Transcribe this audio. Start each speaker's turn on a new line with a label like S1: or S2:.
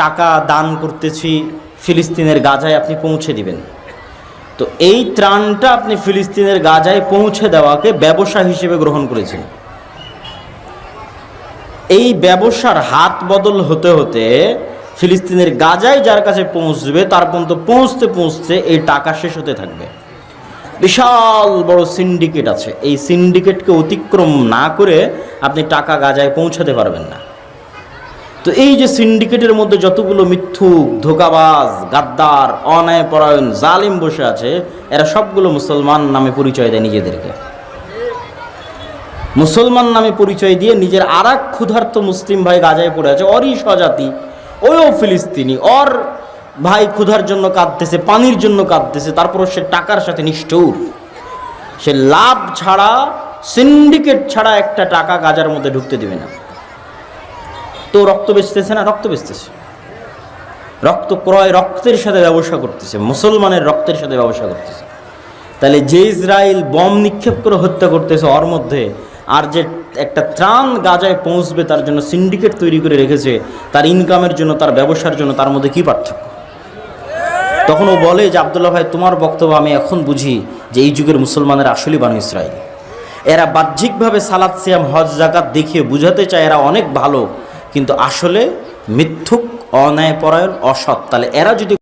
S1: টাকা দান করতেছি ফিলিস্তিনের গাজায় আপনি পৌঁছে দিবেন। তো এই ত্রাণটা আপনি ফিলিস্তিনের গাজায় পৌঁছে দেওয়াকে ব্যবসা হিসেবে গ্রহণ করেছেন। এই ব্যবসার হাত বদল হতে হতে ফিলিস্তিনের গাজায় যার কাছে পৌঁছবে তার পর্যন্ত পৌঁছতে পৌঁছতে এই টাকা শেষ হতে থাকবে। বিশাল বড় সিন্ডিকেট আছে, এই সিন্ডিকেটকে অতিক্রম না করে আপনি টাকা গাজায় পৌঁছাতে পারবেন না। তো এই যে সিন্ডিকেটের মধ্যে যতগুলো মিথ্যুক, ধোঁকাবাজ, গাদ্দার, অন্যায়পরায়ণ, জালিম বসে আছে, এরা সবগুলো মুসলমান নামে পরিচয় দেয় নিজেদেরকে। মুসলমান নামে পরিচয় দিয়ে নিজের আর এক ক্ষুধার্ত মুসলিম ভাই গাজায় পড়ে আছে, ওরই স্বজাতি, ওও ফিলিস্তিনি, ওর ভাই ক্ষুধার জন্য কাঁদতেছে, পানির জন্য কাঁদতেছে, তারপর সে টাকার সাথে নিষ্ঠুর। সে লাভ ছাড়া, সিন্ডিকেট ছাড়া একটা টাকা গাজার মধ্যে ঢুকতে দিবে না। তো রক্ত বেচতেছে না, রক্ত বেচতেছে, রক্ত ক্রয়, রক্তের সাথে ব্যবসা করতেছে, মুসলমানের রক্তের সাথে ব্যবসা করতেছে। তাহলে যে ইসরায়েল বম নিক্ষেপ করে হত্যা করতেছে ওর মধ্যে, আর যে একটা ত্রাণ গাজায় পৌঁছবে তার জন্য সিন্ডিকেট তৈরি করে রেখেছে, তার ইনকামের জন্য, তার ব্যবসার জন্য, তার মধ্যে কি পার্থক্য? তখন ও বলে যে আব্দুল্লাহ ভাই, তোমার বক্তব্য আমি এখন বুঝি যে এই যুগের মুসলমানের আসলেই বানু ইসরায়েল। এরা বাহ্যিকভাবে সালাত, সিয়াম, হজ, যাকাত দেখিয়ে বুঝাতে চায় এরা অনেক ভালো, কিন্তু আসলে মিথ্যুক, অন্যায়পরায়ণ, অসৎ। তাহলে এরা যদি